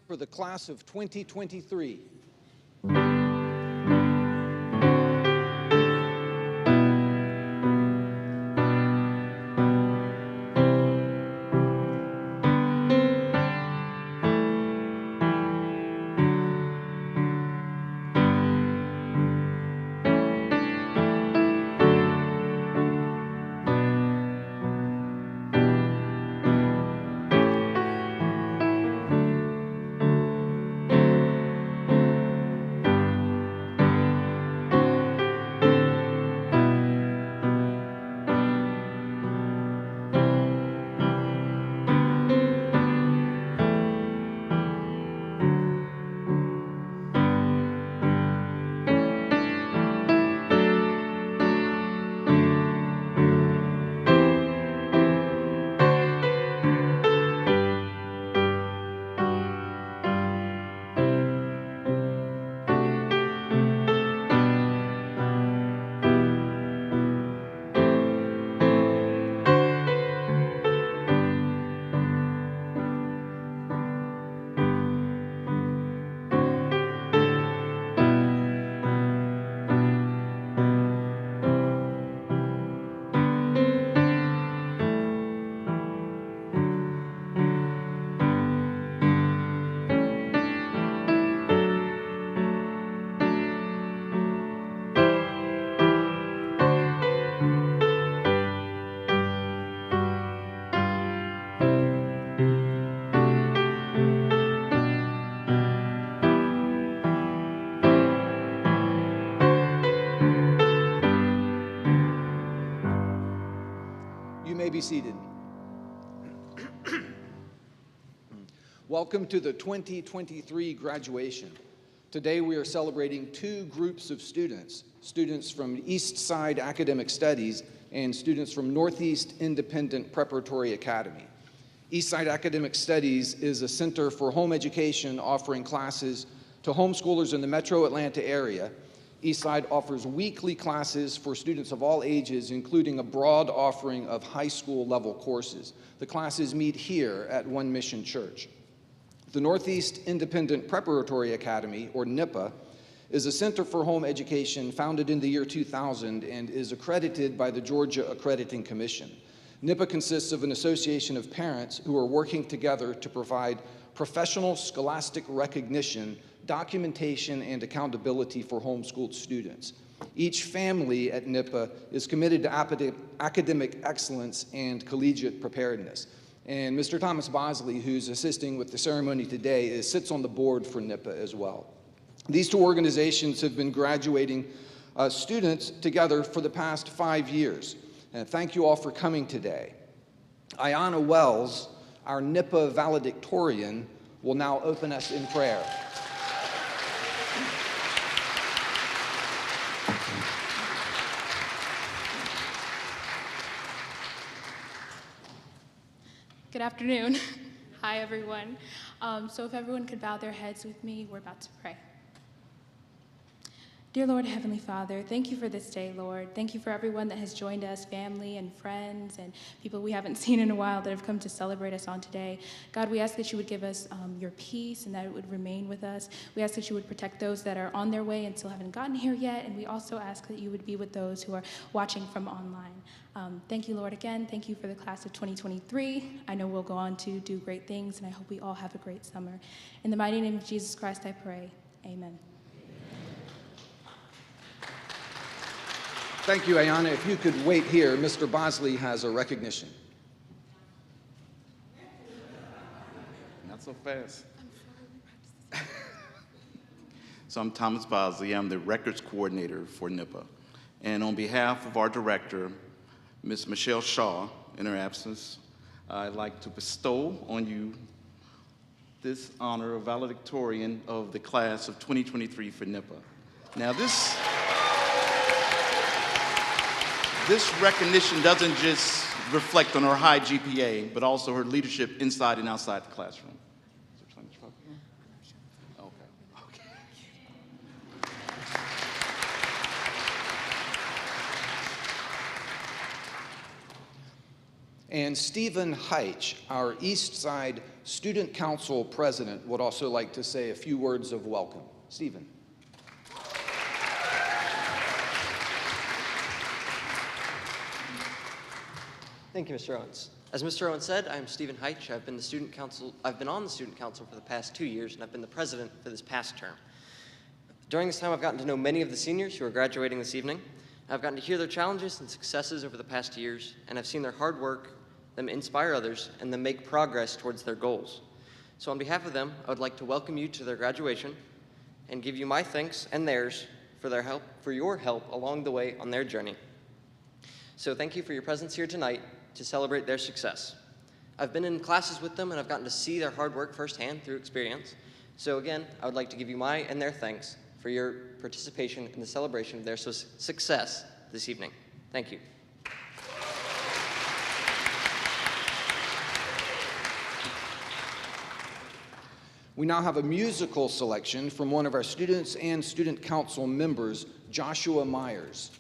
for the class of 2023. You may be seated. Welcome to the 2023 graduation. Today we are celebrating two groups of students, students from Eastside Academic Studies and students from Northeast Independent Preparatory Academy. Eastside Academic Studies is a center for home education offering classes to homeschoolers in the metro Atlanta area. Eastside offers weekly classes for students of all ages, including a broad offering of high school level courses. The classes meet here at One Mission Church. The Northeast Independent Preparatory Academy, or NIPA, is a center for home education founded in the year 2000 and is accredited by the Georgia Accrediting Commission. NIPA consists of an association of parents who are working together to provide professional scholastic recognition, documentation, and accountability for homeschooled students. Each family at NIPA is committed to academic excellence and collegiate preparedness. And Mr. Thomas Bosley, who's assisting with the ceremony today, sits on the board for NIPA as well. These two organizations have been graduating students together for the past 5 years. And thank you all for coming today. Ayanna Wells, our NIPA valedictorian, will now open us in prayer. Good afternoon. Hi, everyone. So if everyone could bow their heads with me, we're about to pray. Dear Lord, Heavenly Father, thank you for this day, Lord. Thank you for everyone that has joined us, family and friends and people we haven't seen in a while that have come to celebrate us on today. God, we ask that you would give us your peace and that it would remain with us. We ask that you would protect those that are on their way and still haven't gotten here yet. And we also ask that you would be with those who are watching from online. Thank you, Lord, again. Thank you for the class of 2023. I know we'll go on to do great things, and I hope we all have a great summer. In the mighty name of Jesus Christ, I pray. Amen. Thank you, Ayanna. If you could wait here, Mr. Bosley has a recognition. Not so fast. So I'm Thomas Bosley. I'm the records coordinator for NIPA. And on behalf of our director, Ms. Michelle Shaw, in her absence, I'd like to bestow on you this honor of valedictorian of the class of 2023 for NIPA. Now this recognition doesn't just reflect on her high GPA, but also her leadership inside and outside the classroom. And Stephen Heitch, our Eastside Student Council President, would also like to say a few words of welcome. Stephen. Thank you, Mr. Owens. As Mr. Owens said, I'm Stephen Heitch. I've been on the student council for the past 2 years, and I've been the president for this past term. During this time, I've gotten to know many of the seniors who are graduating this evening. I've gotten to hear their challenges and successes over the past years, and I've seen their hard work, them inspire others, and them make progress towards their goals. So on behalf of them, I would like to welcome you to their graduation and give you my thanks and theirs for your help along the way on their journey. So thank you for your presence here tonight to celebrate their success. I've been in classes with them, and I've gotten to see their hard work firsthand through experience. So again, I would like to give you my and their thanks for your participation in the celebration of their success this evening. Thank you. We now have a musical selection from one of our students and student council members, Joshua Myers.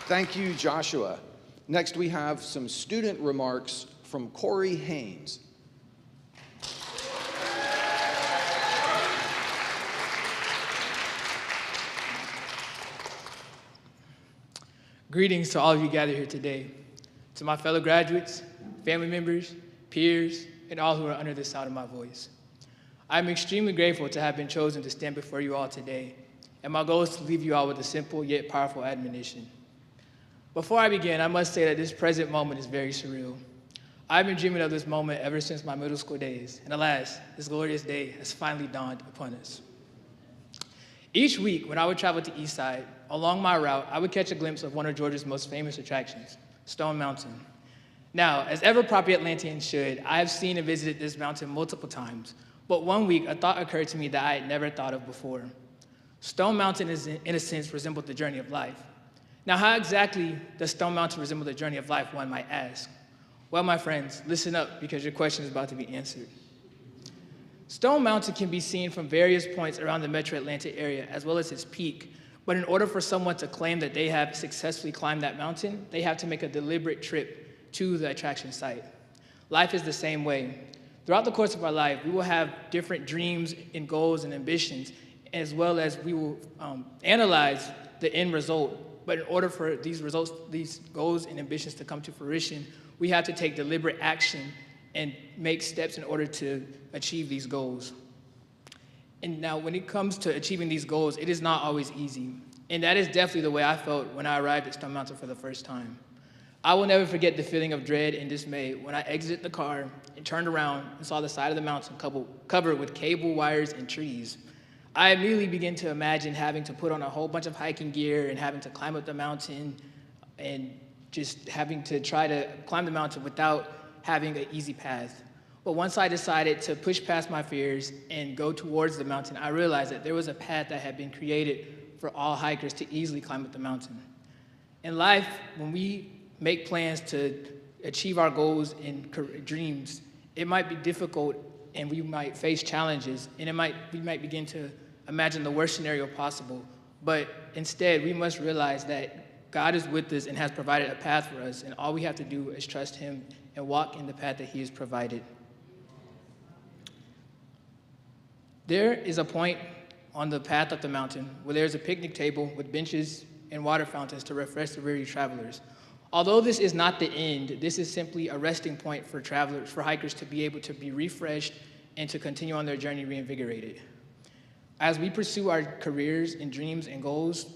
Thank you, Joshua. Next, we have some student remarks from Corey Haynes. Greetings to all of you gathered here today. To my fellow graduates, family members, peers, and all who are under the sound of my voice. I'm extremely grateful to have been chosen to stand before you all today, and my goal is to leave you all with a simple yet powerful admonition. Before I begin, I must say that this present moment is very surreal. I've been dreaming of this moment ever since my middle school days, and alas, this glorious day has finally dawned upon us. Each week, when I would travel to Eastside, along my route, I would catch a glimpse of one of Georgia's most famous attractions, Stone Mountain. Now, as ever proper Atlanteans should, I have seen and visited this mountain multiple times, but one week, a thought occurred to me that I had never thought of before. Stone Mountain is, in a sense, resembled the journey of life. Now, how exactly does Stone Mountain resemble the journey of life, one might ask? Well, my friends, listen up because your question is about to be answered. Stone Mountain can be seen from various points around the metro Atlanta area, as well as its peak. But in order for someone to claim that they have successfully climbed that mountain, they have to make a deliberate trip to the attraction site. Life is the same way. Throughout the course of our life, we will have different dreams and goals and ambitions, as well as we will analyze the end result. But in order for these results, these goals and ambitions to come to fruition, we have to take deliberate action and make steps in order to achieve these goals. And now, when it comes to achieving these goals, it is not always easy. And that is definitely the way I felt when I arrived at Stone Mountain for the first time. I will never forget the feeling of dread and dismay when I exited the car and turned around and saw the side of the mountain covered with cable wires and trees. I immediately began to imagine having to put on a whole bunch of hiking gear and having to climb up the mountain and just having to try to climb the mountain without having an easy path. But once I decided to push past my fears and go towards the mountain, I realized that there was a path that had been created for all hikers to easily climb up the mountain. In life, when we make plans to achieve our goals and dreams, it might be difficult and we might face challenges, and we might begin to imagine the worst scenario possible. But instead, we must realize that God is with us and has provided a path for us, and all we have to do is trust Him and walk in the path that He has provided. There is a point on the path up the mountain where there's a picnic table with benches and water fountains to refresh the weary travelers. Although this is not the end, this is simply a resting point for travelers, for hikers to be able to be refreshed and to continue on their journey reinvigorated. As we pursue our careers and dreams and goals,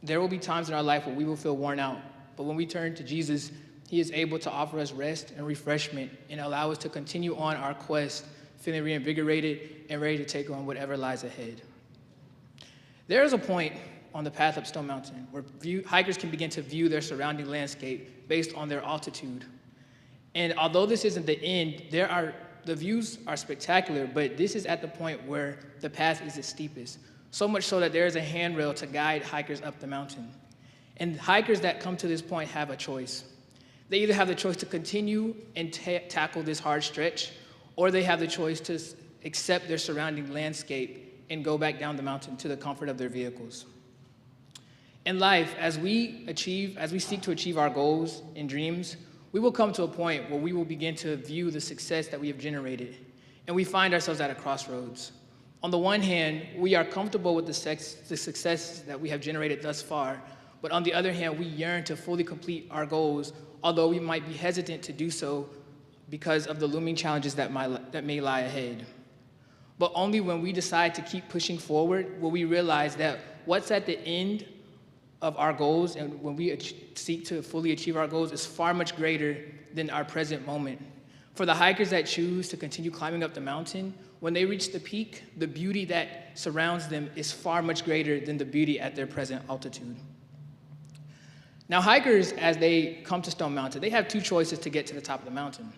there will be times in our life where we will feel worn out. But when we turn to Jesus, He is able to offer us rest and refreshment and allow us to continue on our quest, feeling reinvigorated and ready to take on whatever lies ahead. There is a point on the path up Stone Mountain where hikers can begin to view their surrounding landscape based on their altitude. And although this isn't the end, the views are spectacular, but this is at the point where the path is its steepest, so much so that there is a handrail to guide hikers up the mountain. And hikers that come to this point have a choice. They either have the choice to continue and tackle this hard stretch, or they have the choice to accept their surrounding landscape and go back down the mountain to the comfort of their vehicles. In life, as we seek to achieve our goals and dreams, we will come to a point where we will begin to view the success that we have generated, and we find ourselves at a crossroads. On the one hand, we are comfortable with the successes that we have generated thus far, but on the other hand, we yearn to fully complete our goals, although we might be hesitant to do so because of the looming challenges that may lie ahead. But only when we decide to keep pushing forward will we realize that what's at the end of our goals and when we seek to fully achieve our goals is far much greater than our present moment. For the hikers that choose to continue climbing up the mountain, when they reach the peak, the beauty that surrounds them is far much greater than the beauty at their present altitude. Now, hikers, as they come to Stone Mountain, they have two choices to get to the top of the mountain.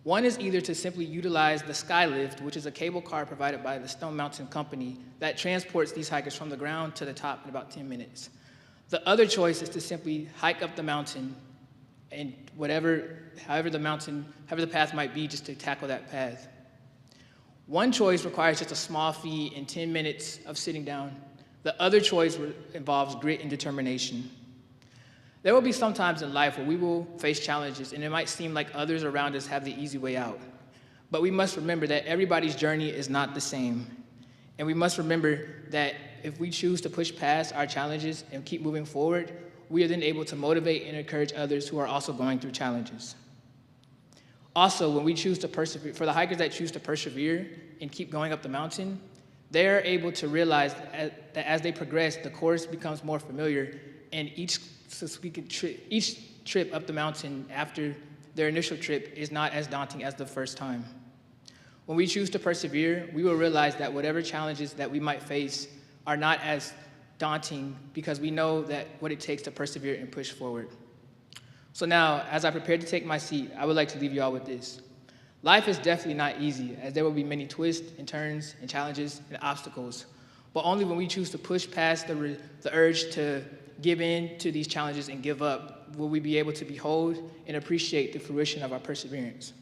One is either to simply utilize the Skylift, which is a cable car provided by the Stone Mountain Company that transports these hikers from the ground to the top in about 10 minutes. The other choice is to simply hike up the mountain and however the path might be, just to tackle that path. One choice requires just a small fee and 10 minutes of sitting down. The other choice involves grit and determination. There will be some times in life where we will face challenges, and it might seem like others around us have the easy way out. But we must remember that everybody's journey is not the same. And we must remember that if we choose to push past our challenges and keep moving forward, we are then able to motivate and encourage others who are also going through challenges. Also, when we choose to persevere, for the hikers that choose to persevere and keep going up the mountain, they're able to realize that as they progress, the course becomes more familiar, and each trip up the mountain after their initial trip is not as daunting as the first time. When we choose to persevere, we will realize that whatever challenges that we might face are not as daunting because we know that what it takes to persevere and push forward. So now, as I prepare to take my seat, I would like to leave you all with this. Life is definitely not easy, as there will be many twists and turns and challenges and obstacles. But only when we choose to push past the urge to give in to these challenges and give up will we be able to behold and appreciate the fruition of our perseverance.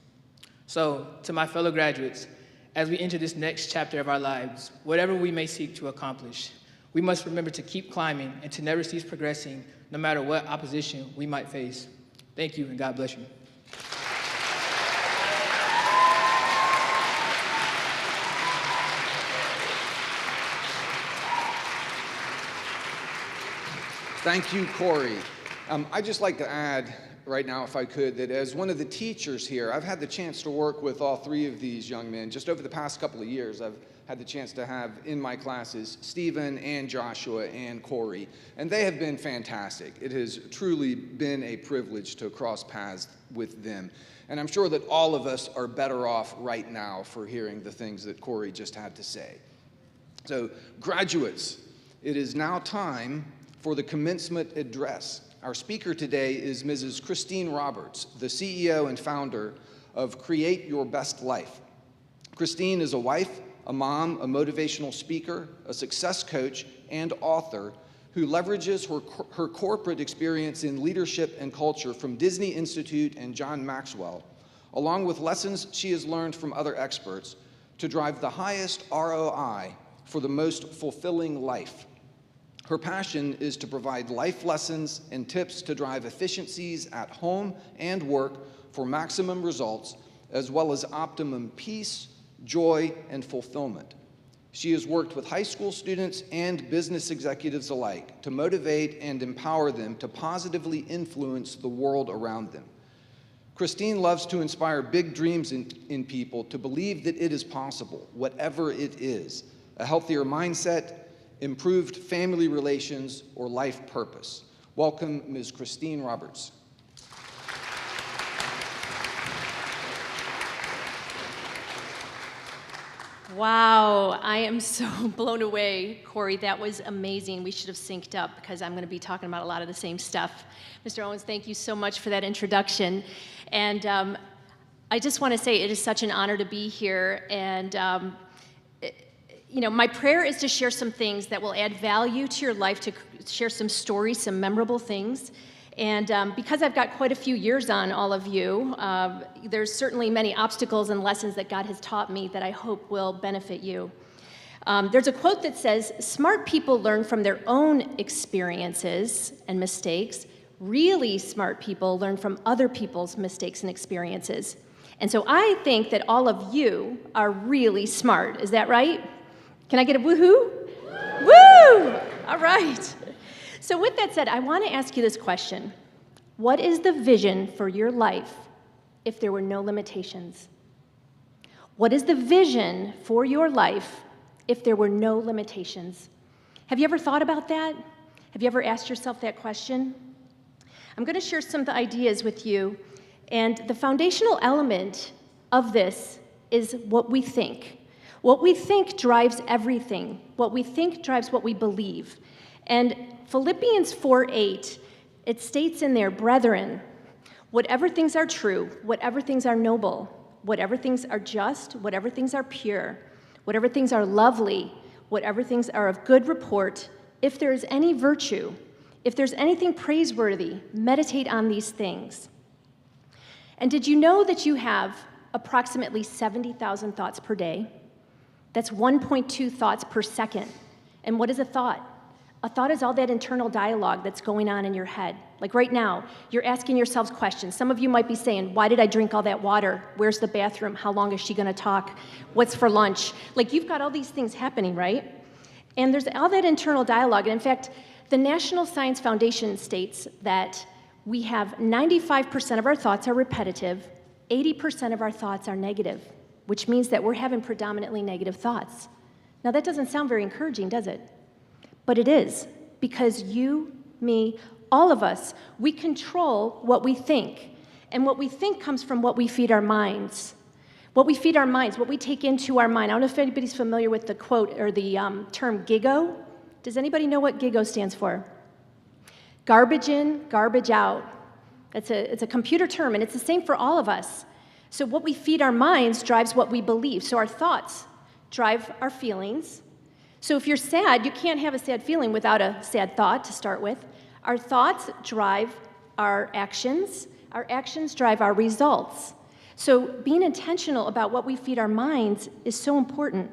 So, to my fellow graduates, as we enter this next chapter of our lives, whatever we may seek to accomplish, we must remember to keep climbing and to never cease progressing, no matter what opposition we might face. Thank you, and God bless you. Thank you, Corey. I'd just like to add right now, if I could, that as one of the teachers here, I've had the chance to work with all three of these young men. Just over the past couple of years, I've had the chance to have in my classes Stephen and Joshua and Corey, and they have been fantastic. It has truly been a privilege to cross paths with them. And I'm sure that all of us are better off right now for hearing the things that Corey just had to say. So, graduates, it is now time for the commencement address. Our speaker today is Mrs. Christine Roberts, the CEO and founder of Create Your Best Life. Christine is a wife, a mom, a motivational speaker, a success coach, and author who leverages her corporate experience in leadership and culture from Disney Institute and John Maxwell, along with lessons she has learned from other experts, to drive the highest ROI for the most fulfilling life. Her passion is to provide life lessons and tips to drive efficiencies at home and work for maximum results, as well as optimum peace, joy, and fulfillment. She has worked with high school students and business executives alike to motivate and empower them to positively influence the world around them. Christine loves to inspire big dreams in people to believe that it is possible, whatever it is: a healthier mindset, improved family relations, or life purpose. Welcome, Ms. Christine Roberts. Wow, I am so blown away, Corey. That was amazing. We should have synced up because I'm going to be talking about a lot of the same stuff. Mr. Owens, thank you so much for that introduction. And I just want to say it is such an honor to be here. And you know, my prayer is to share some things that will add value to your life, to share some stories, some memorable things. And because I've got quite a few years on all of you, there's certainly many obstacles and lessons that God has taught me that I hope will benefit you. There's a quote that says, "Smart people learn from their own experiences and mistakes. Really smart people learn from other people's mistakes and experiences." And so I think that all of you are really smart. Is that right? Can I get a woohoo? Woo! All right. So with that said, I want to ask you this question. What is the vision for your life if there were no limitations? What is the vision for your life if there were no limitations? Have you ever thought about that? Have you ever asked yourself that question? I'm going to share some of the ideas with you, and the foundational element of this is what we think. What we think drives everything. What we think drives what we believe. And Philippians 4:8, it states in there, "Brethren, whatever things are true, whatever things are noble, whatever things are just, whatever things are pure, whatever things are lovely, whatever things are of good report, if there is any virtue, if there's anything praiseworthy, meditate on these things." And did you know that you have approximately 70,000 thoughts per day? That's 1.2 thoughts per second. And what is a thought? A thought is all that internal dialogue that's going on in your head. Like right now, you're asking yourselves questions. Some of you might be saying, why did I drink all that water? Where's the bathroom? How long is she going to talk? What's for lunch? Like you've got all these things happening, right? And there's all that internal dialogue. And in fact, the National Science Foundation states that we have 95% of our thoughts are repetitive, 80% of our thoughts are negative, which means that we're having predominantly negative thoughts. Now that doesn't sound very encouraging, does it? But it is, because you, me, all of us, we control what we think. And what we think comes from what we feed our minds. What we feed our minds, what we take into our mind. I don't know if anybody's familiar with the quote or the term GIGO. Does anybody know what GIGO stands for? Garbage in, garbage out. It's a computer term, and it's the same for all of us. So what we feed our minds drives what we believe. So our thoughts drive our feelings. So if you're sad, you can't have a sad feeling without a sad thought to start with. Our thoughts drive our actions drive our results. So being intentional about what we feed our minds is so important.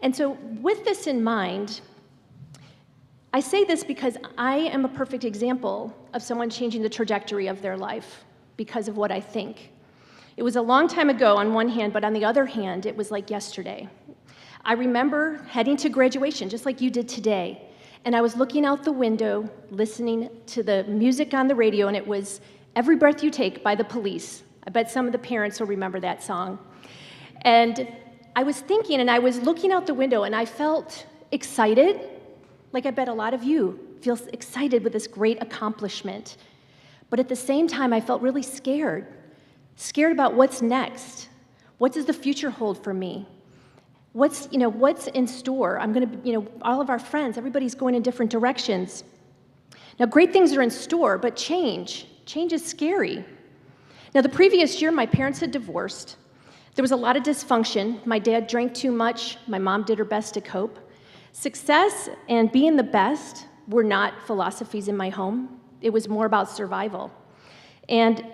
And so with this in mind, I say this because I am a perfect example of someone changing the trajectory of their life because of what I think. It was a long time ago on one hand, but on the other hand, it was like yesterday. I remember heading to graduation, just like you did today, and I was looking out the window, listening to the music on the radio, and it was Every Breath You Take by The Police. I bet some of the parents will remember that song. And I was thinking, and I was looking out the window, and I felt excited, like I bet a lot of you feel excited with this great accomplishment. But at the same time, I felt really scared about what's next. What does the future hold for me? What's in store? I'm going to, all of our friends, everybody's going in different directions. Now, great things are in store, but change is scary. Now, the previous year, my parents had divorced. There was a lot of dysfunction. My dad drank too much. My mom did her best to cope. Success and being the best were not philosophies in my home. It was more about survival. And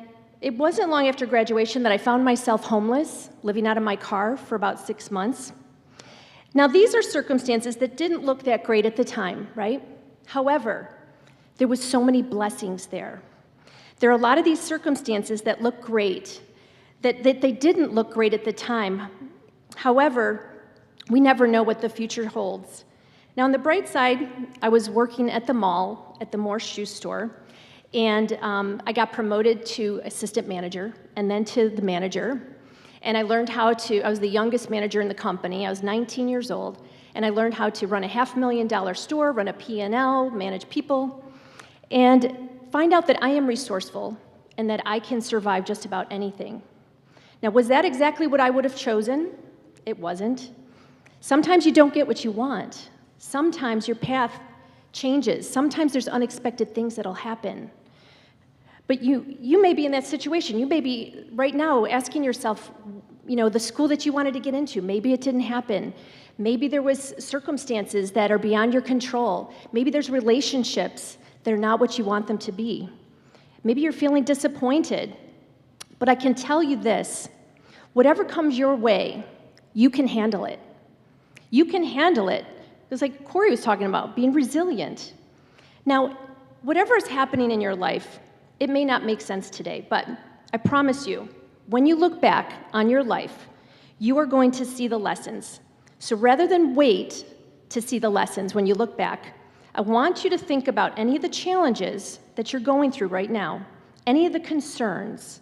it wasn't long after graduation that I found myself homeless, living out of my car for about 6 months. Now, these are circumstances that didn't look that great at the time, right? However, there was so many blessings there. There are a lot of these circumstances that look great, that they didn't look great at the time. However, we never know what the future holds. Now, on the bright side, I was working at the mall, at the Morse shoe store, and I got promoted to assistant manager and then to the manager. And I learned I was the youngest manager in the company. I was 19 years old, and I learned how to run a $500,000 store, run a P&L, manage people, and find out that I am resourceful and that I can survive just about anything. Now, was that exactly what I would have chosen? It wasn't. Sometimes you don't get what you want. Sometimes your path changes. Sometimes there's unexpected things that'll happen. But you may be in that situation. You may be right now asking yourself, the school that you wanted to get into, maybe it didn't happen. Maybe there was circumstances that are beyond your control. Maybe there's relationships that are not what you want them to be. Maybe you're feeling disappointed. But I can tell you this, whatever comes your way, you can handle it. You can handle it. It's like Corey was talking about, being resilient. Now, whatever is happening in your life, it may not make sense today, but I promise you, when you look back on your life, you are going to see the lessons. So rather than wait to see the lessons when you look back, I want you to think about any of the challenges that you're going through right now, any of the concerns,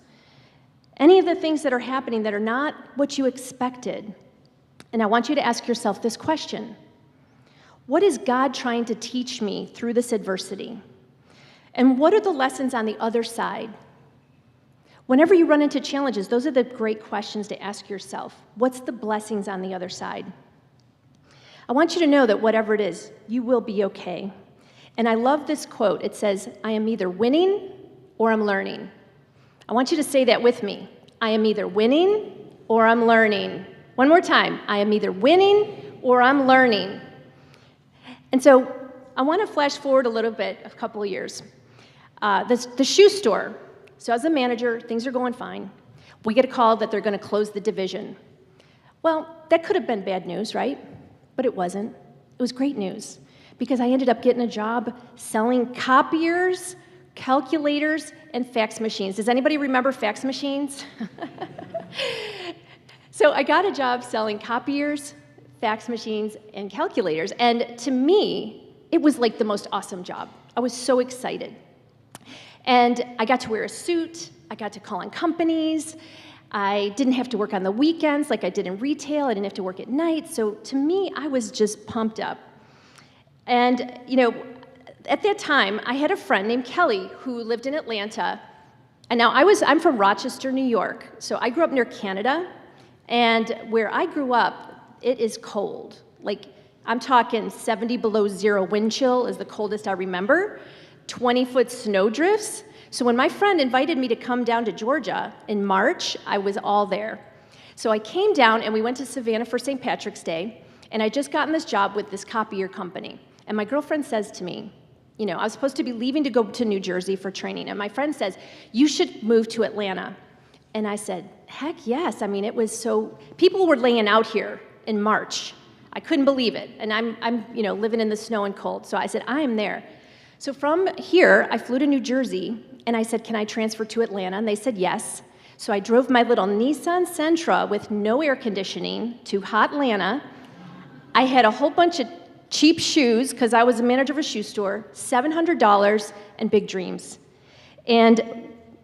any of the things that are happening that are not what you expected. And I want you to ask yourself this question: what is God trying to teach me through this adversity? And what are the lessons on the other side? Whenever you run into challenges, those are the great questions to ask yourself. What's the blessings on the other side? I want you to know that whatever it is, you will be okay. And I love this quote. It says, I am either winning or I'm learning. I want you to say that with me. I am either winning or I'm learning. One more time. I am either winning or I'm learning. And so I want to flash forward a little bit, a couple of years. The shoe store. So as a manager, things are going fine. We get a call that they're going to close the division. Well, that could have been bad news, right? But it wasn't. It was great news because I ended up getting a job selling copiers, calculators, and fax machines. Does anybody remember fax machines? So I got a job selling copiers, fax machines, and calculators. And to me, it was like the most awesome job. I was so excited. And I got to wear a suit. I got to call on companies. I didn't have to work on the weekends like I did in retail. I didn't have to work at night. So to me, I was just pumped up. And, at that time, I had a friend named Kelly who lived in Atlanta. And now I'm from Rochester, New York, so I grew up near Canada, and where I grew up, it is cold. Like, I'm talking 70 below zero wind chill is the coldest I remember, 20-foot snow drifts. So when my friend invited me to come down to Georgia in March, I was all there. So I came down, and we went to Savannah for St. Patrick's Day, and I just gotten this job with this copier company. And my girlfriend says to me, you know, I was supposed to be leaving to go to New Jersey for training, and my friend says, you should move to Atlanta. And I said, heck yes. I mean, it was so, people were laying out here in March. I couldn't believe it. And I'm you know, living in the snow and cold. So I said, I am there. So from here, I flew to New Jersey, and I said, can I transfer to Atlanta? And they said yes. So I drove my little Nissan Sentra with no air conditioning to hot Atlanta. I had a whole bunch of cheap shoes, because I was a manager of a shoe store, $700, and big dreams. And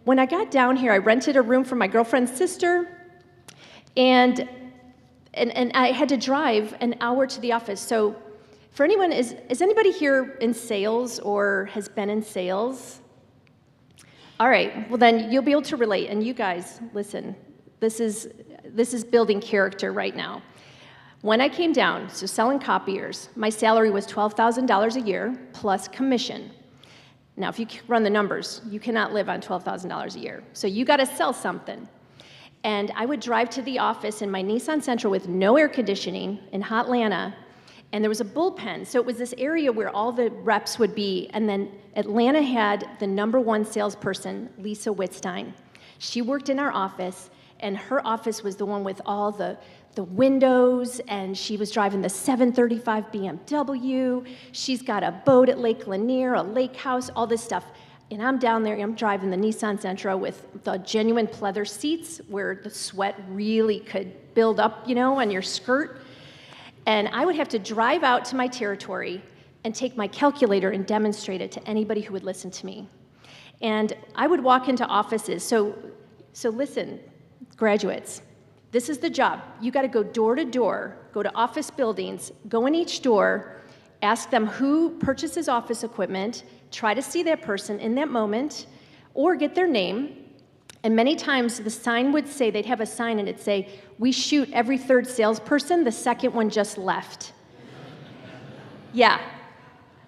when I got down here, I rented a room for my girlfriend's sister, and I had to drive an hour to the office. So for anyone, is anybody here in sales or has been in sales? All right, well then you'll be able to relate. And you guys, listen, this is building character right now. When I came down, so selling copiers, my salary was $12,000 a year plus commission. Now, if you run the numbers, you cannot live on $12,000 a year. So you got to sell something. And I would drive to the office in my Nissan Sentra with no air conditioning in hot Atlanta, and there was a bullpen. So it was this area where all the reps would be, and then Atlanta had the #1 salesperson, Lisa Wittstein. She worked in our office, and her office was the one with all the windows, and she was driving the 735 BMW. She's got a boat at Lake Lanier, a lake house, all this stuff. And I'm down there, I'm driving the Nissan Sentra with the genuine pleather seats where the sweat really could build up, you know, on your skirt. And I would have to drive out to my territory and take my calculator and demonstrate it to anybody who would listen to me. And I would walk into offices. So listen, graduates, this is the job. You got to go door to door, go to office buildings, go in each door, ask them who purchases office equipment, try to see that person in that moment, or get their name. And many times the sign would say, they'd have a sign and it'd say, we shoot every third salesperson, the second one just left. Yeah.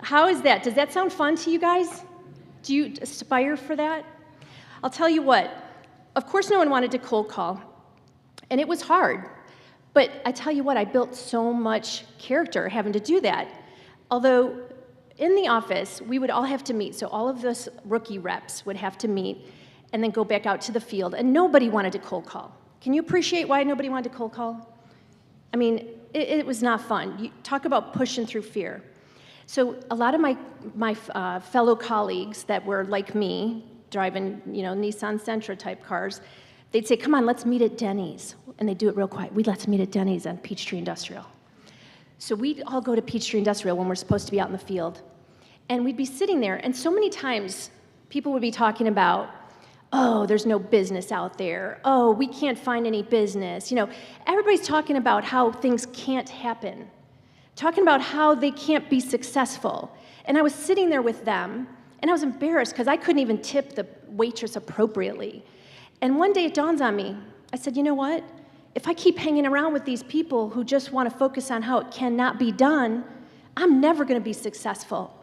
How is that? Does that sound fun to you guys? Do you aspire for that? I'll tell you what, of course no one wanted to cold call. And it was hard, but I tell you what, I built so much character having to do that. Although in the office, we would all have to meet, so all of those rookie reps would have to meet and then go back out to the field, and nobody wanted to cold call. Can you appreciate why nobody wanted to cold call? I mean, it was not fun. You talk about pushing through fear. So a lot of my fellow colleagues that were like me, driving, you know, Nissan Sentra type cars, they'd say, come on, let's meet at Denny's. And they'd do it real quiet. Let's meet at Denny's on Peachtree Industrial. So we'd all go to Peachtree Industrial when we're supposed to be out in the field. And we'd be sitting there, and so many times people would be talking about, oh, there's no business out there. Oh, we can't find any business. You know, everybody's talking about how things can't happen, talking about how they can't be successful. And I was sitting there with them, and I was embarrassed because I couldn't even tip the waitress appropriately. And one day it dawns on me. I said, you know what? If I keep hanging around with these people who just want to focus on how it cannot be done, I'm never going to be successful.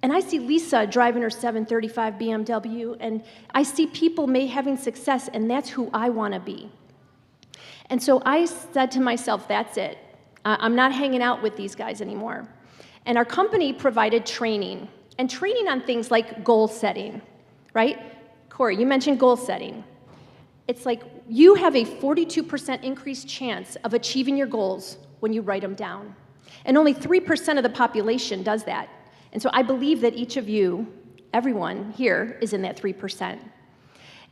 And I see Lisa driving her 735 BMW, and I see people having success, and that's who I want to be. And so I said to myself, that's it. I'm not hanging out with these guys anymore. And our company provided training, and training on things like goal setting, right? Corey, you mentioned goal setting. It's like you have a 42% increased chance of achieving your goals when you write them down. And only 3% of the population does that. And so I believe that each of you, everyone here, is in that 3%.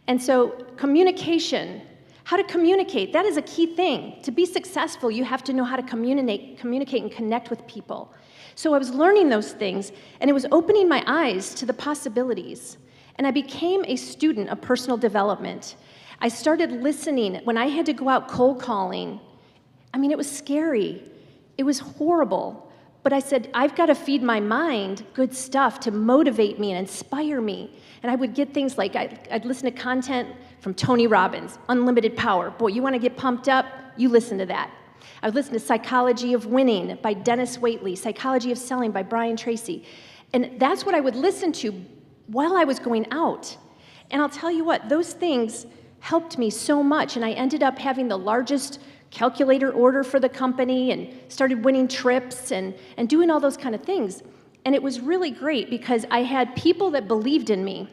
And so communication, how to communicate, that is a key thing. To be successful, you have to know how to communicate and connect with people. So I was learning those things, and it was opening my eyes to the possibilities. And I became a student of personal development. I started listening. When I had to go out cold calling, I mean, it was scary. It was horrible. But I said, I've got to feed my mind good stuff to motivate me and inspire me. And I would get things like, I'd listen to content from Tony Robbins, Unlimited Power. Boy, you want to get pumped up? You listen to that. I would listen to Psychology of Winning by Dennis Waitley, Psychology of Selling by Brian Tracy. And that's what I would listen to while I was going out. And I'll tell you what, those things helped me so much. And I ended up having the largest calculator order for the company and started winning trips and doing all those kind of things. And it was really great because I had people that believed in me.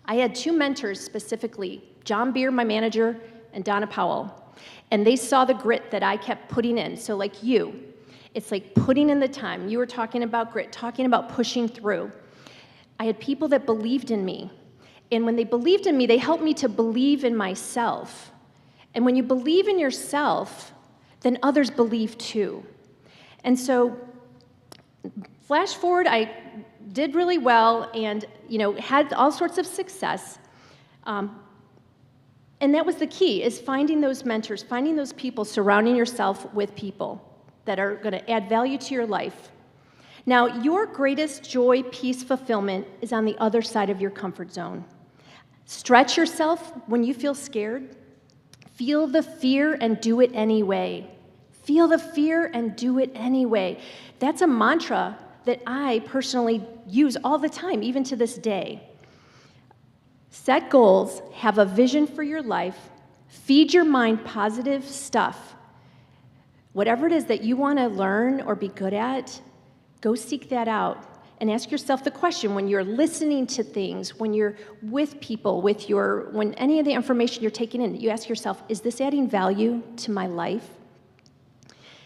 I had 2 mentors specifically, John Beer, my manager, and Donna Powell. And they saw the grit that I kept putting in. So like you, it's like putting in the time. You were talking about grit, talking about pushing through. I had people that believed in me. And when they believed in me, they helped me to believe in myself. And when you believe in yourself, then others believe too. And so, flash forward, I did really well and, had all sorts of success. And that was the key, is finding those mentors, finding those people, surrounding yourself with people that are going to add value to your life. Now, your greatest joy, peace, fulfillment is on the other side of your comfort zone. Stretch yourself when you feel scared. Feel the fear and do it anyway. Feel the fear and do it anyway. That's a mantra that I personally use all the time, even to this day. Set goals, have a vision for your life, feed your mind positive stuff. Whatever it is that you want to learn or be good at, go seek that out. And ask yourself the question when you're listening to things, when you're with people, when any of the information you're taking in, you ask yourself, is this adding value to my life?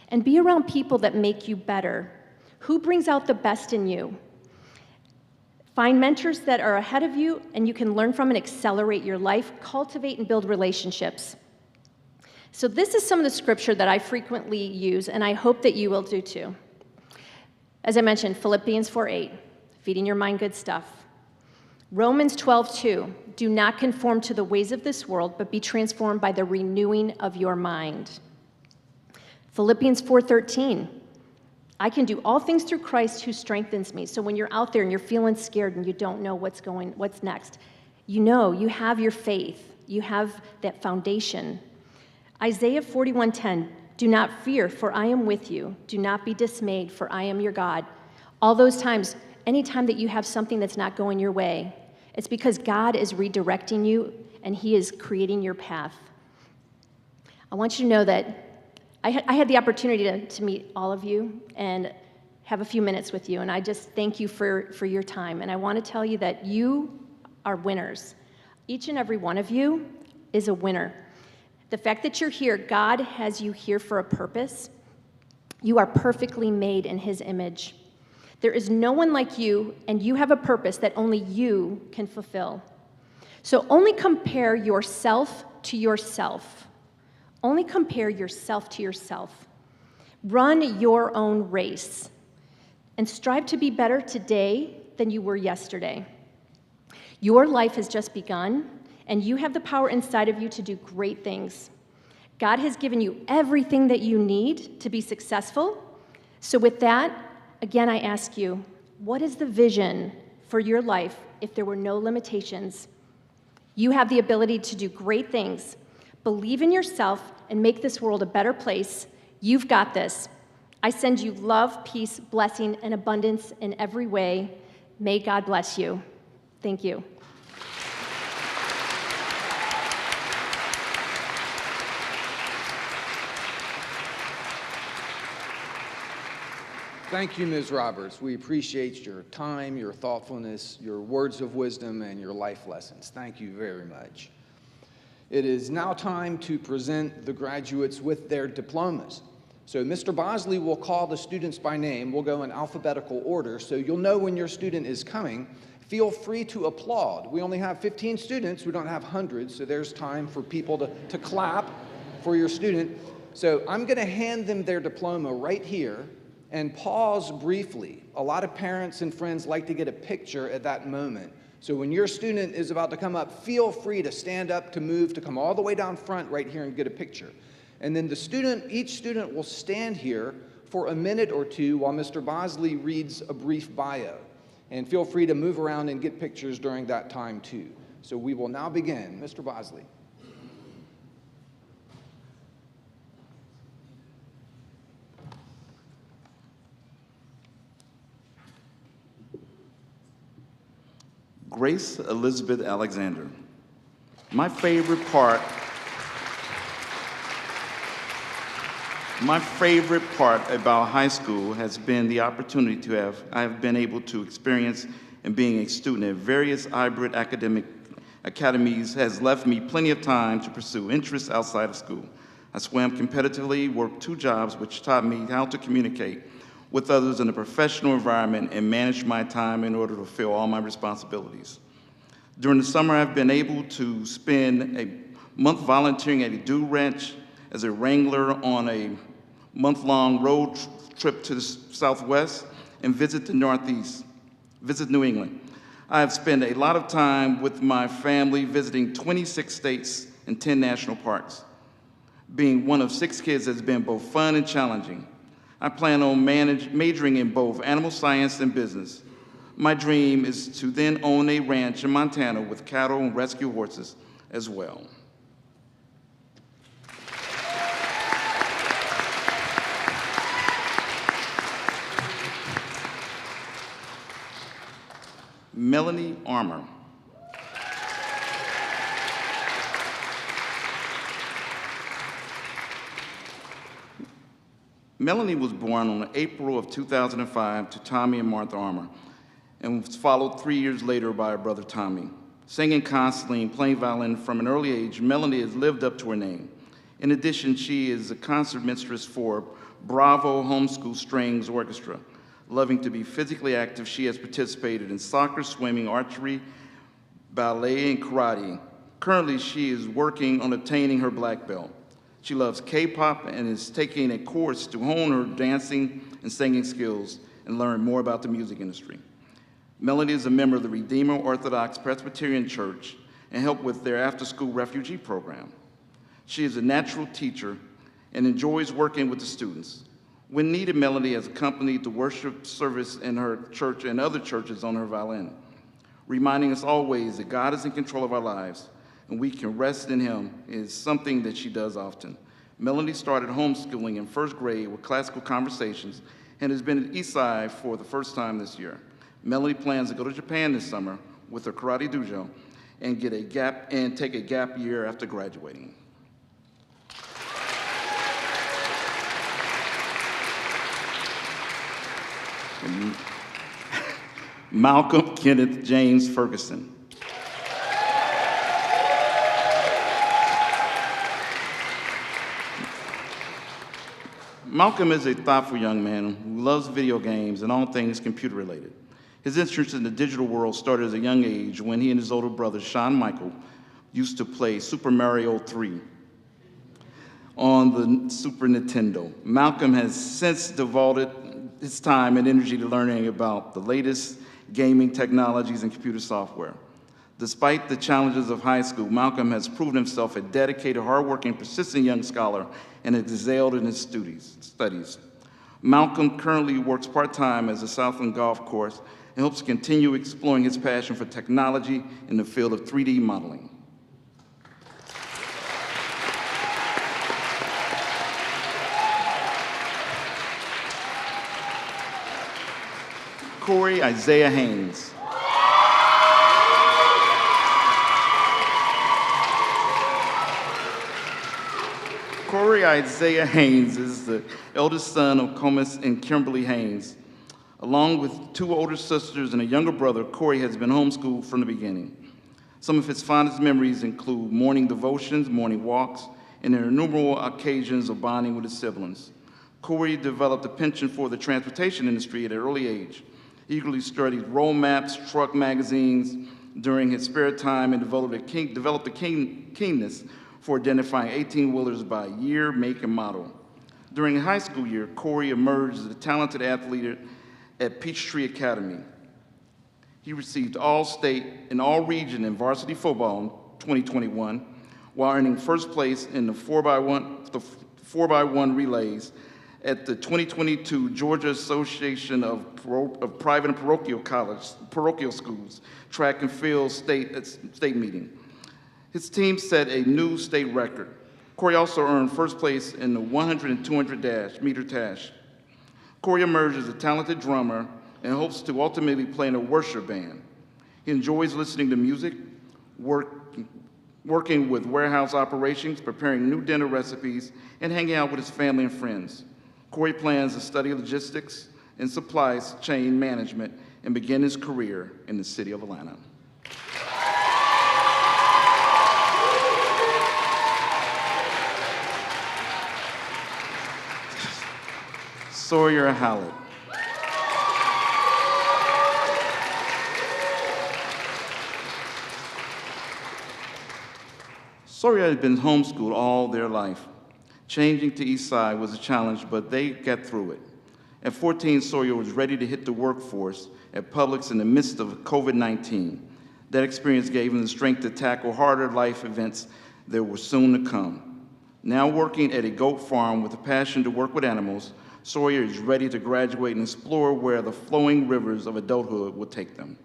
And be around people that make you better. Who brings out the best in you? Find mentors that are ahead of you and you can learn from and accelerate your life, cultivate and build relationships. So this is some of the scripture that I frequently use, and I hope that you will do too. As I mentioned, Philippians 4:8, feeding your mind good stuff. Romans 12:2, do not conform to the ways of this world, but be transformed by the renewing of your mind. Philippians 4:13, I can do all things through Christ who strengthens me. So when you're out there and you're feeling scared and you don't know what's next, you have your faith. You have that foundation. Isaiah 41:10, do not fear, for I am with you. Do not be dismayed, for I am your God. All those times, anytime that you have something that's not going your way, it's because God is redirecting you and he is creating your path. I want you to know that I had the opportunity to meet all of you and have a few minutes with you, and I just thank you for your time. And I want to tell you that you are winners. Each and every one of you is a winner. The fact that you're here, God has you here for a purpose. You are perfectly made in his image. There is no one like you, and you have a purpose that only you can fulfill. So only compare yourself to yourself. Only compare yourself to yourself. Run your own race and strive to be better today than you were yesterday. Your life has just begun, and you have the power inside of you to do great things. God has given you everything that you need to be successful. So with that, again, I ask you, what is the vision for your life if there were no limitations? You have the ability to do great things. Believe in yourself and make this world a better place. You've got this. I send you love, peace, blessing, and abundance in every way. May God bless you. Thank you. Thank you, Ms. Roberts. We appreciate your time, your thoughtfulness, your words of wisdom, and your life lessons. Thank you very much. It is now time to present the graduates with their diplomas. So Mr. Bosley will call the students by name. We'll go in alphabetical order, so you'll know when your student is coming. Feel free to applaud. We only have 15 students. We don't have hundreds, so there's time for people to clap for your student. So I'm going to hand them their diploma right here and pause briefly. A lot of parents and friends like to get a picture at that moment. So when your student is about to come up, feel free to stand up, to move, to come all the way down front right here and get a picture. And then each student will stand here for a minute or two while Mr. Bosley reads a brief bio. And feel free to move around and get pictures during that time too. So we will now begin. Mr. Bosley. Grace Elizabeth Alexander. My favorite part about high school has been the opportunity I have been able to experience and being a student at various hybrid academic academies has left me plenty of time to pursue interests outside of school. I swam competitively, worked 2 jobs which taught me how to communicate with others in a professional environment and manage my time in order to fulfill all my responsibilities. During the summer, I've been able to spend a month volunteering at a Dew Ranch as a wrangler on a month-long road trip to the Southwest and visit the Northeast, visit New England. I have spent a lot of time with my family visiting 26 states and 10 national parks. Being one of 6 kids has been both fun and challenging. I plan on majoring in both animal science and business. My dream is to then own a ranch in Montana with cattle and rescue horses as well. Melanie Armour. Melanie was born on April of 2005 to Tommy and Martha Armour, and was followed 3 years later by her brother Tommy. Singing constantly and playing violin from an early age, Melanie has lived up to her name. In addition, she is a concert mistress for Bravo Homeschool Strings Orchestra. Loving to be physically active, she has participated in soccer, swimming, archery, ballet, and karate. Currently, she is working on obtaining her black belt. She loves K-pop and is taking a course to hone her dancing and singing skills and learn more about the music industry. Melanie is a member of the Redeemer Orthodox Presbyterian Church and helped with their after-school refugee program. She is a natural teacher and enjoys working with the students. When needed, Melanie has accompanied the worship service in her church and other churches on her violin, reminding us always that God is in control of our lives and we can rest in Him is something that she does often. Melanie started homeschooling in 1st grade with classical conversations and has been at Eastside for the first time this year. Melanie plans to go to Japan this summer with her karate dojo and take a gap year after graduating. Malcolm Kenneth James Ferguson. Malcolm is a thoughtful young man who loves video games and all things computer related. His interest in the digital world started at a young age when he and his older brother, Sean Michael, used to play Super Mario 3 on the Super Nintendo. Malcolm has since devoted his time and energy to learning about the latest gaming technologies and computer software. Despite the challenges of high school, Malcolm has proven himself a dedicated, hardworking, persistent young scholar and has excelled in his studies. Malcolm currently works part-time as a Southland golf course and hopes to continue exploring his passion for technology in the field of 3D modeling. Corey Isaiah Haynes. Corey Isaiah Haynes is the eldest son of Comus and Kimberly Haynes. Along with 2 older sisters and a younger brother, Corey has been homeschooled from the beginning. Some of his fondest memories include morning devotions, morning walks, and innumerable occasions of bonding with his siblings. Corey developed a penchant for the transportation industry at an early age. He eagerly studied road maps, truck magazines during his spare time and developed a keenness for identifying 18-wheelers by year, make, and model. During high school year, Corey emerged as a talented athlete at Peachtree Academy. He received All-State and All-Region in varsity football in 2021, while earning first place in the 4x1 relays at the 2022 Georgia Association of Private and Parochial Schools Track and Field State meeting. His team set a new state record. Corey also earned first place in the 100 and 200 meter dash. Corey emerged as a talented drummer and hopes to ultimately play in a worship band. He enjoys listening to music, working with warehouse operations, preparing new dinner recipes, and hanging out with his family and friends. Corey plans to study logistics and supply chain management and begin his career in the city of Atlanta. Sawyer Hallett. Sawyer had been homeschooled all their life. Changing to Eastside was a challenge, but they got through it. At 14, Sawyer was ready to hit the workforce at Publix in the midst of COVID-19. That experience gave him the strength to tackle harder life events that were soon to come. Now working at a goat farm with a passion to work with animals, Sawyer is ready to graduate and explore where the flowing rivers of adulthood will take them.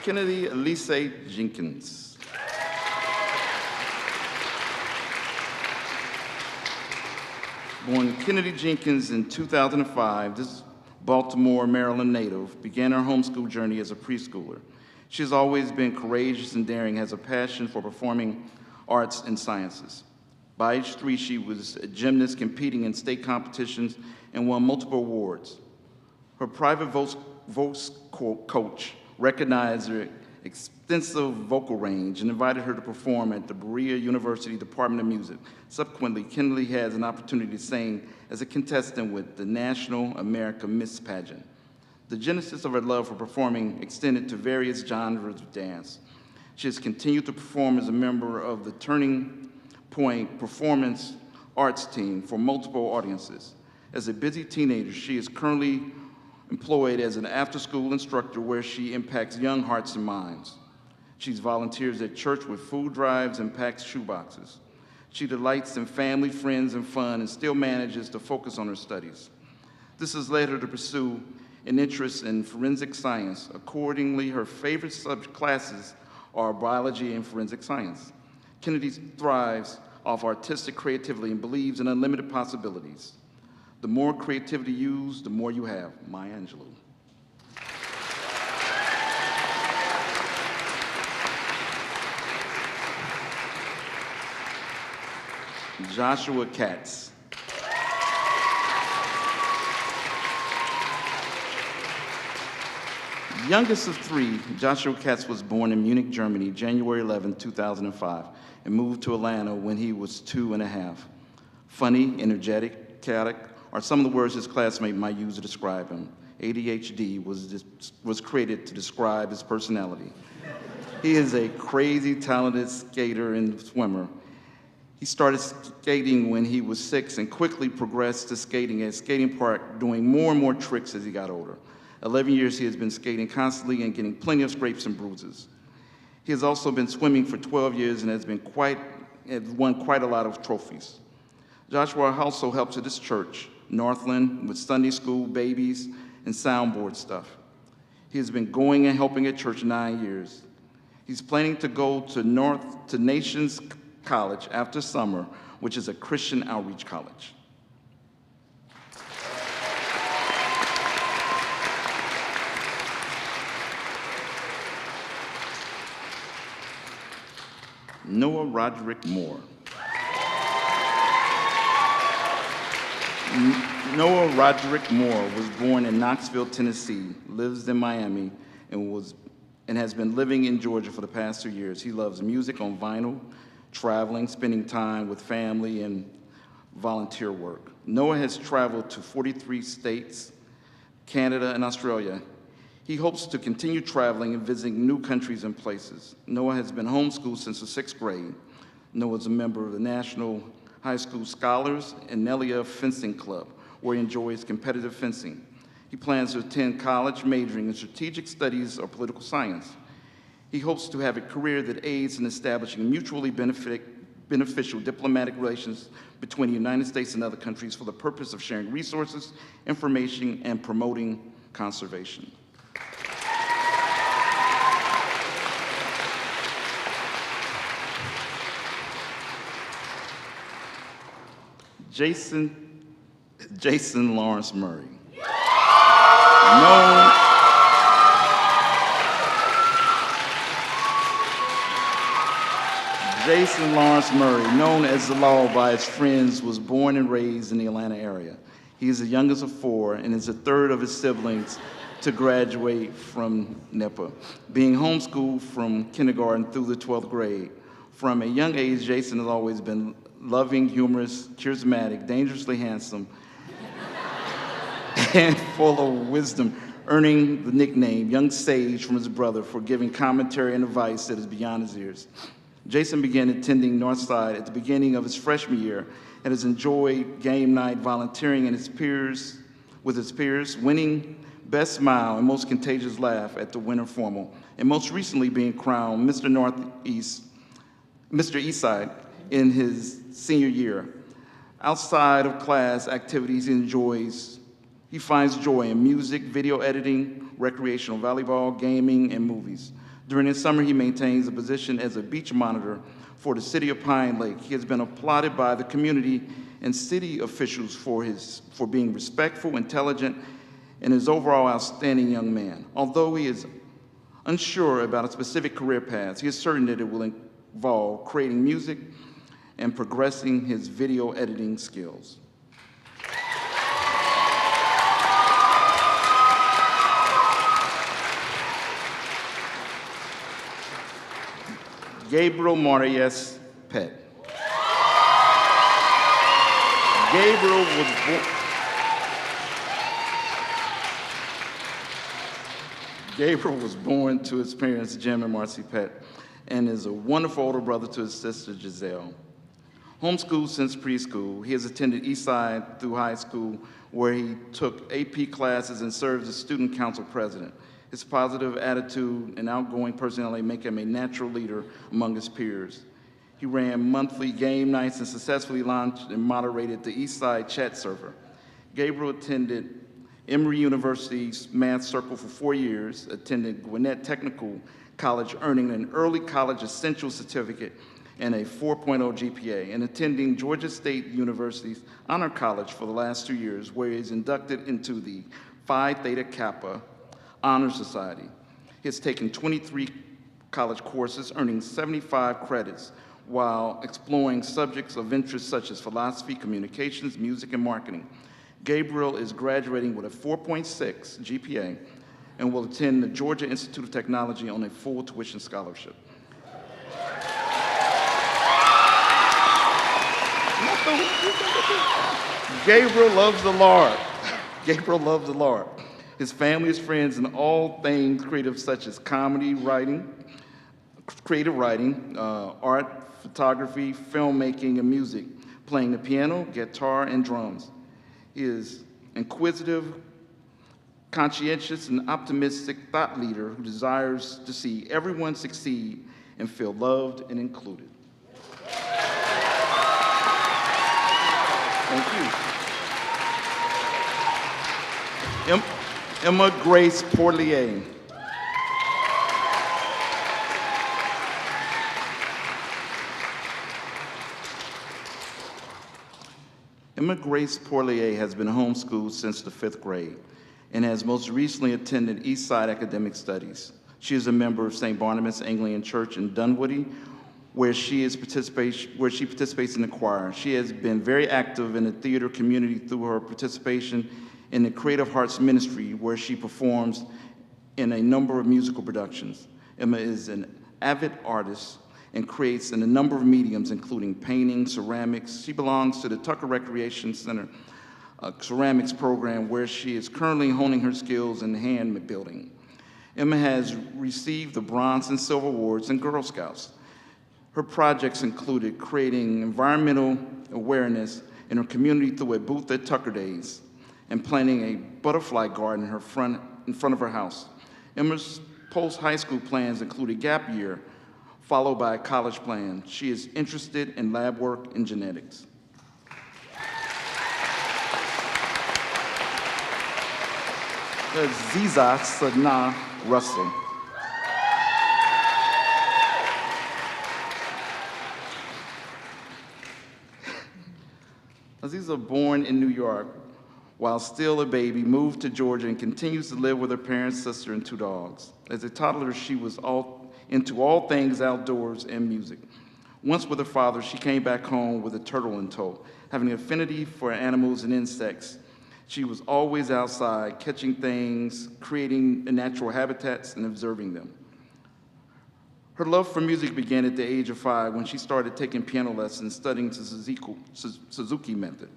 Kennedy Elise Jenkins. Born Kennedy Jenkins in 2005, this Baltimore, Maryland native began her homeschool journey as a preschooler. She has always been courageous and daring, has a passion for performing arts and sciences. By age 3, she was a gymnast competing in state competitions and won multiple awards. Her private voice coach recognized her extensive vocal range and invited her to perform at the Berea University Department of Music. Subsequently, Kennedy has an opportunity to sing as a contestant with the National America Miss Pageant. The genesis of her love for performing extended to various genres of dance. She has continued to perform as a member of the Turning Point Performance Arts team for multiple audiences. As a busy teenager, she is currently employed as an after-school instructor where she impacts young hearts and minds. She volunteers at church with food drives and packs shoeboxes. She delights in family, friends, and fun and still manages to focus on her studies. This has led her to pursue an interest in forensic science. Accordingly, her favorite subject classes are biology and forensic science. Kennedy thrives off artistic creativity and believes in unlimited possibilities. The more creativity used, the more you have. Maya Angelou. Joshua Katz. Youngest of 3, Joshua Katz was born in Munich, Germany, January 11, 2005, and moved to Atlanta when he was 2.5. Funny, energetic, chaotic are some of the words his classmate might use to describe him. ADHD was created to describe his personality. He is a crazy, talented skater and swimmer. He started skating when he was 6 and quickly progressed to skating at a skating park, doing more and more tricks as he got older. 11 years he has been skating constantly and getting plenty of scrapes and bruises. He has also been swimming for 12 years and has won quite a lot of trophies. Joshua also helps at this church, Northland, with Sunday school, babies, and soundboard stuff. He has been going and helping at church 9 years. He's planning to go to Nations College after summer, which is a Christian outreach college. Noah Roderick Moore. Noah Roderick Moore was born in Knoxville, Tennessee, lives in Miami, and has been living in Georgia for the past 2 years. He loves music on vinyl, traveling, spending time with family, and volunteer work. Noah has traveled to 43 states, Canada, and Australia. He hopes to continue traveling and visiting new countries and places. Noah has been homeschooled since the 6th grade. Noah is a member of the National High School Scholars and Nelia Fencing Club, where he enjoys competitive fencing. He plans to attend college majoring in strategic studies or political science. He hopes to have a career that aids in establishing mutually beneficial diplomatic relations between the United States and other countries for the purpose of sharing resources, information, and promoting conservation. Jason Lawrence Murray, known Jason Lawrence Murray, known as the Law by his friends, was born and raised in the Atlanta area. He is the youngest of four and is the third of his siblings to graduate from NIPA, being homeschooled from kindergarten through the 12th grade. From a young age, Jason has always been loving, humorous, charismatic, dangerously handsome, and full of wisdom, earning the nickname Young Sage from his brother for giving commentary and advice that is beyond his ears. Jason began attending Northside at the beginning of his freshman year and has enjoyed game night volunteering with his peers, winning Best Smile and Most Contagious Laugh at the Winter Formal, and most recently being crowned Mr. Eastside in his senior year. Outside of class activities he finds joy in music, video editing, recreational volleyball, gaming, and movies. During his summer, he maintains a position as a beach monitor for the city of Pine Lake. He has been applauded by the community and city officials for being respectful, intelligent, and his overall outstanding young man. Although he is unsure about a specific career path, he is certain that it will involve creating music and progressing his video editing skills. Gabriel Marias Pett. Gabriel was born to his parents, Jim and Marcy Pett, and is a wonderful older brother to his sister, Giselle. Homeschooled since preschool, he has attended Eastside through high school, where he took AP classes and served as student council president. His positive attitude and outgoing personality make him a natural leader among his peers. He ran monthly game nights and successfully launched and moderated the Eastside chat server. Gabriel attended Emory University's Math Circle for 4 years, attended Gwinnett Technical College, earning an early college essential certificate and a 4.0 GPA, and attending Georgia State University's Honor College for the last 2 years, where he is inducted into the Phi Theta Kappa Honor Society. He has taken 23 college courses, earning 75 credits, while exploring subjects of interest such as philosophy, communications, music, and marketing. Gabriel is graduating with a 4.6 GPA and will attend the Georgia Institute of Technology on a full tuition scholarship. Gabriel loves the Lord. Gabriel loves the Lord. His family is friends in all things creative, such as comedy, creative writing, art, photography, filmmaking, and music, playing the piano, guitar, and drums. He is inquisitive, conscientious, and optimistic thought leader who desires to see everyone succeed and feel loved and included. Thank you. Emma Grace Porlier. Emma Grace Porlier has been homeschooled since the 5th grade and has most recently attended Eastside Academic Studies. She is a member of St. Barnabas Anglican Church in Dunwoody, where she participates in the choir. She has been very active in the theater community through her participation in the Creative Arts Ministry, where she performs in a number of musical productions. Emma is an avid artist and creates in a number of mediums, including painting, ceramics. She belongs to the Tucker Recreation Center ceramics program, where she is currently honing her skills in hand building. Emma has received the Bronze and Silver Awards in Girl Scouts. Her projects included creating environmental awareness in her community through a booth at Tucker Days and planting a butterfly garden in front of her house. Emma's post-high school plans include a gap year, followed by a college plan. She is interested in lab work and genetics. Aziza Sana Russell. Aziza, born in New York, while still a baby, moved to Georgia and continues to live with her parents, sister, and 2 dogs. As a toddler, she was into all things outdoors and music. Once with her father, she came back home with a turtle in tow. Having an affinity for animals and insects, she was always outside, catching things, creating natural habitats, and observing them. Her love for music began at the age of 5 when she started taking piano lessons, studying the Suzuki method.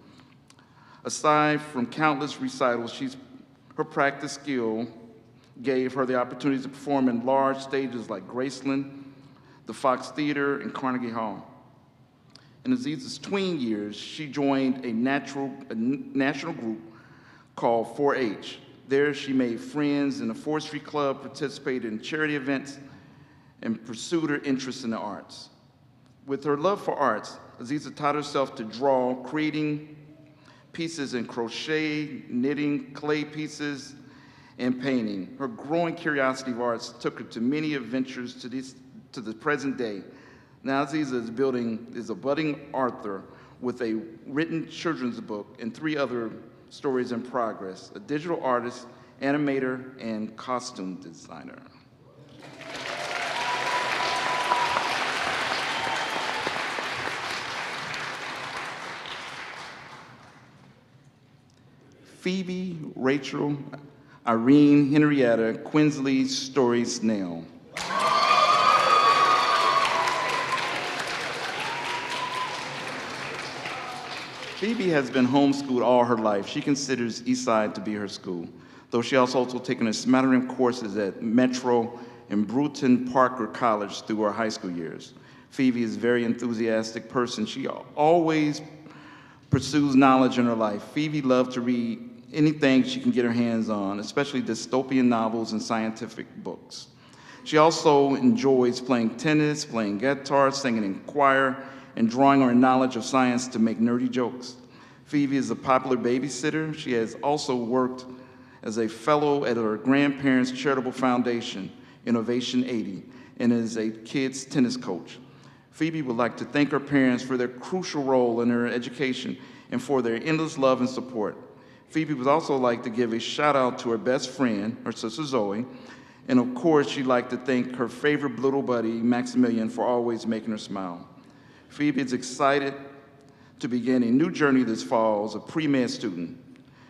Aside from countless recitals, her practice skill gave her the opportunity to perform in large stages like Graceland, the Fox Theater, and Carnegie Hall. In Aziza's tween years, she joined a national group called 4-H. There, she made friends in a forestry club, participated in charity events, and pursued her interest in the arts. With her love for arts, Aziza taught herself to draw, creating pieces in crochet, knitting, clay pieces, and painting. Her growing curiosity of arts took her to many adventures to the present day. Now Aziza is a budding author with a written children's book and 3 other stories in progress, a digital artist, animator, and costume designer. Phoebe, Rachel, Irene, Henrietta, Quinsley, Story, Snell. Phoebe has been homeschooled all her life. She considers Eastside to be her school, though she has also taken a smattering of courses at Metro and Brewton Parker College through her high school years. Phoebe is a very enthusiastic person. She always pursues knowledge in her life. Phoebe loves to read anything she can get her hands on, especially dystopian novels and scientific books. She also enjoys playing tennis, playing guitar, singing in choir, and drawing on her knowledge of science to make nerdy jokes. Phoebe is a popular babysitter. She has also worked as a fellow at her grandparents' charitable foundation, Innovation 80, and is a kids tennis coach. Phoebe would like to thank her parents for their crucial role in her education and for their endless love and support. Phoebe would also like to give a shout out to her best friend, her sister Zoe, and of course she'd like to thank her favorite little buddy, Maximilian, for always making her smile. Phoebe is excited to begin a new journey this fall as a pre-med student.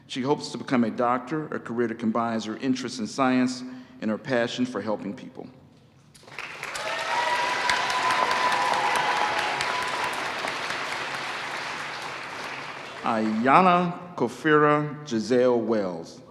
She hopes to become a doctor, a career that combines her interest in science and her passion for helping people. Ayana Kofira Giselle Wells.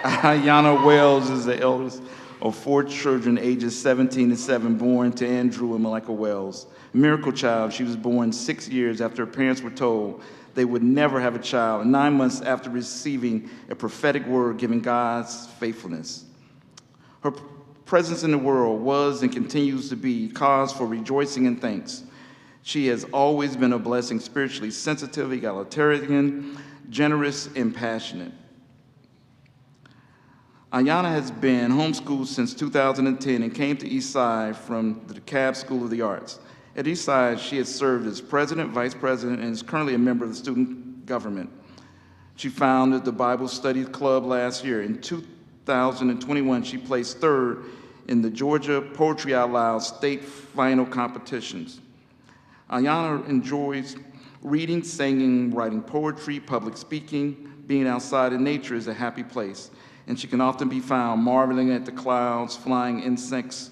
Ayana Wells is the eldest of 4 children, ages 17 and 7, born to Andrew and Malika Wells. Miracle child, she was born 6 years after her parents were told they would never have a child, and 9 months after receiving a prophetic word giving God's faithfulness. Her presence in the world was and continues to be cause for rejoicing and thanks. She has always been a blessing, spiritually sensitive, egalitarian, generous, and passionate. Ayana has been homeschooled since 2010 and came to Eastside from the DeKalb School of the Arts. At Eastside, she has served as president, vice president, and is currently a member of the student government. She founded the Bible Study Club last year. In 2021, she placed 3rd in the Georgia Poetry Out Loud state final competitions. Ayana enjoys reading, singing, writing poetry, public speaking. Being outside in nature is a happy place, and she can often be found marveling at the clouds, flying insects,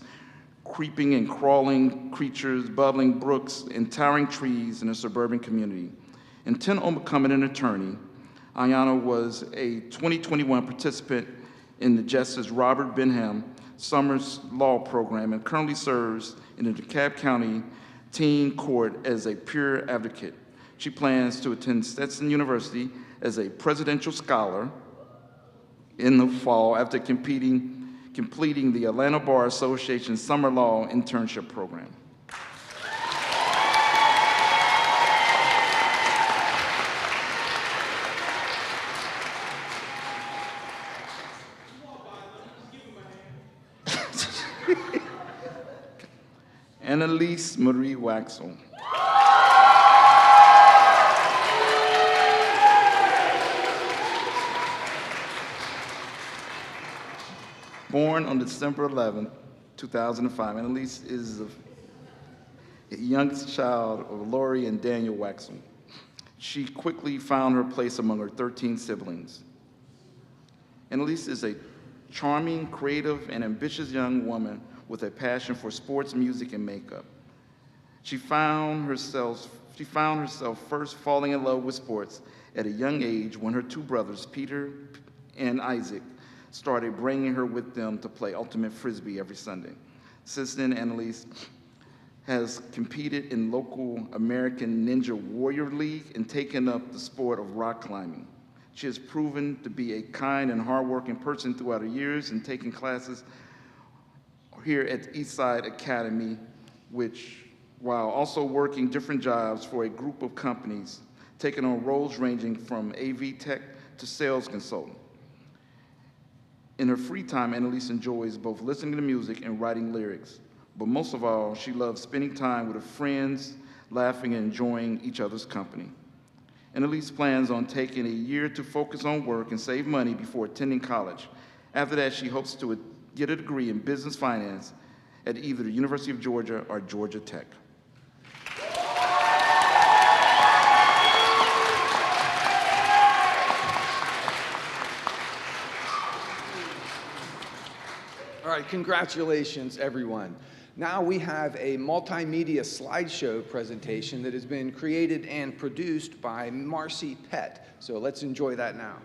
creeping and crawling creatures, bubbling brooks, and towering trees in a suburban community. Intent on becoming an attorney, Ayana was a 2021 participant in the Justice Robert Benham Summers Law Program and currently serves in the DeKalb County teen court as a peer advocate. She plans to attend Stetson University as a presidential scholar in the fall after completing the Atlanta Bar Association Summer Law Internship Program. Annalise Marie Waxel. Born on December 11, 2005, Annalise is the youngest child of Lori and Daniel Waxel. She quickly found her place among her 13 siblings. Annalise is a charming, creative, and ambitious young woman with a passion for sports, music, and makeup. She found herself first falling in love with sports at a young age when her two brothers, Peter and Isaac, started bringing her with them to play ultimate frisbee every Sunday. Since then, Annalise has competed in local American Ninja Warrior League and taken up the sport of rock climbing. She has proven to be a kind and hardworking person throughout her years and taking classes here at Eastside Academy, which, while also working different jobs for a group of companies, taking on roles ranging from AV tech to sales consultant. In her free time, Annalise enjoys both listening to music and writing lyrics, but most of all, she loves spending time with her friends, laughing and enjoying each other's company. Annalise plans on taking a year to focus on work and save money before attending college. After that, she hopes to get a degree in business finance at either the University of Georgia or Georgia Tech. All right, congratulations, everyone. Now we have a multimedia slideshow presentation that has been created and produced by Marcy Pett. So let's enjoy that now.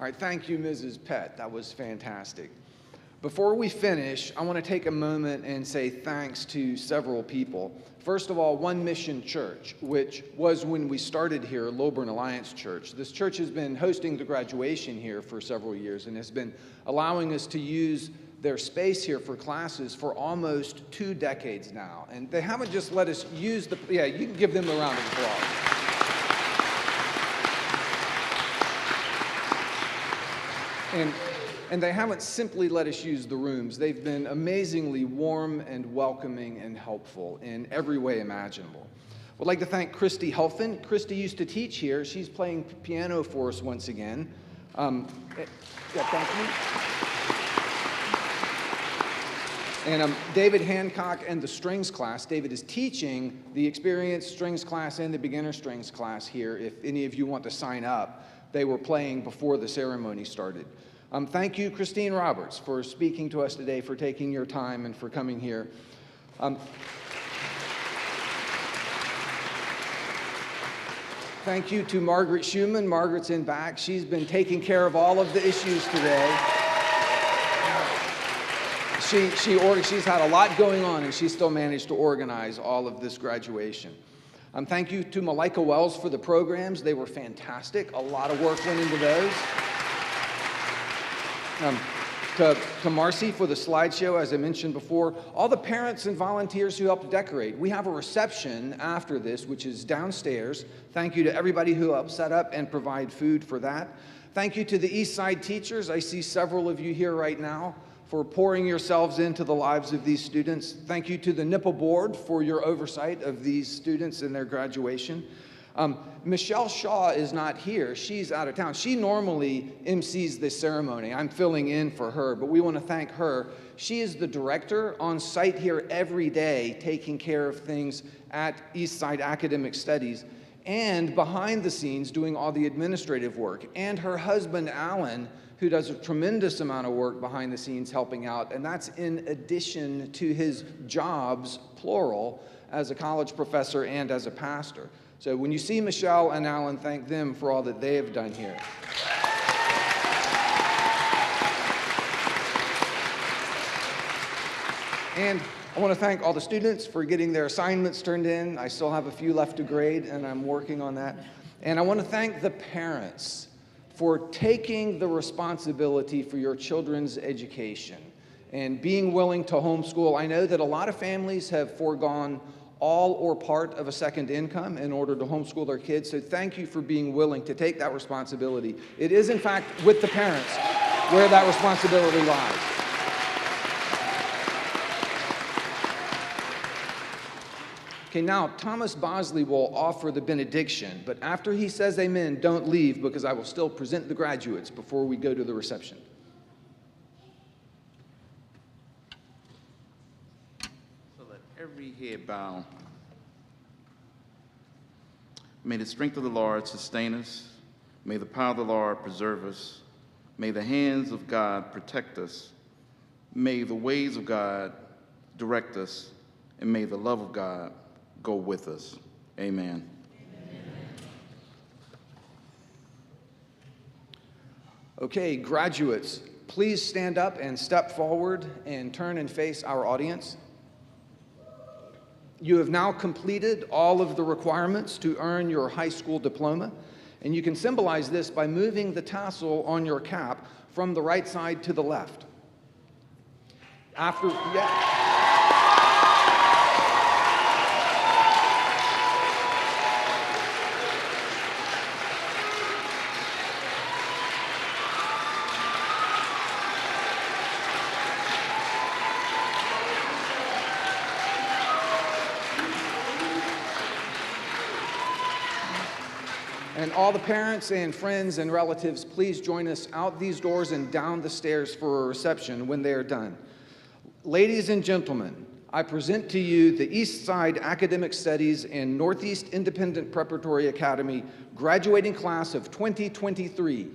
All right, thank you, Mrs. Pett. That was fantastic. Before we finish, I want to take a moment and say thanks to several people. First of all, One Mission Church, which was when we started here, Lilburn Alliance Church. This church has been hosting the graduation here for several years and has been allowing us to use their space here for classes for almost 2 decades now. And they haven't just let us use the, yeah, you can give them a round of applause. And they haven't simply let us use the rooms. They've been amazingly warm and welcoming and helpful in every way imaginable. I'd like to thank Christy Helfin. Christy used to teach here. She's playing piano for us once again. Yeah, thank you. And David Hancock and the strings class. David is teaching the experienced strings class and the beginner strings class here. If any of you want to sign up, they were playing before the ceremony started. Thank you, Christine Roberts, for speaking to us today, for taking your time and for coming here. Thank you to Margaret Schumann. Margaret's in back. She's been taking care of all of the issues today. She's had a lot going on, and she still managed to organize all of this graduation. Thank you to Malika Wells for the programs. They were fantastic. A lot of work went into those. To Marcy for the slideshow, as I mentioned before, all the parents and volunteers who helped decorate. We have a reception after this, which is downstairs. Thank you to everybody who helped set up and provide food for that. Thank you to the Eastside teachers. I see several of you here right now for pouring yourselves into the lives of these students. Thank you to the NIPA board for your oversight of these students and their graduation. Michelle Shaw is not here. She's out of town. She normally MCs this ceremony. I'm filling in for her, but we want to thank her. She is the director on site here every day, taking care of things at Eastside Academic Studies, and behind the scenes doing all the administrative work. And her husband, Alan, who does a tremendous amount of work behind the scenes helping out, and that's in addition to his jobs, plural, as a college professor and as a pastor. So when you see Michelle and Alan, thank them for all that they have done here. And I want to thank all the students for getting their assignments turned in. I still have a few left to grade, and I'm working on that. And I want to thank the parents for taking the responsibility for your children's education and being willing to homeschool. I know that a lot of families have foregone all or part of a second income in order to homeschool their kids. So thank you for being willing to take that responsibility. It is, in fact, with the parents where that responsibility lies. Okay, now Thomas Bosley will offer the benediction, but after he says amen, don't leave, because I will still present the graduates before we go to the reception. Every head bow. May the strength of the Lord sustain us. May the power of the Lord preserve us. May the hands of God protect us. May the ways of God direct us. And may the love of God go with us. Amen. Okay, graduates, please stand up and step forward and turn and face our audience. You have now completed all of the requirements to earn your high school diploma, and you can symbolize this by moving the tassel on your cap from the right side to the left. And all the parents and friends and relatives, please join us out these doors and down the stairs for a reception when they are done. Ladies and gentlemen, I present to you the Eastside Academic Studies and Northeast Independent Preparatory Academy graduating class of 2023.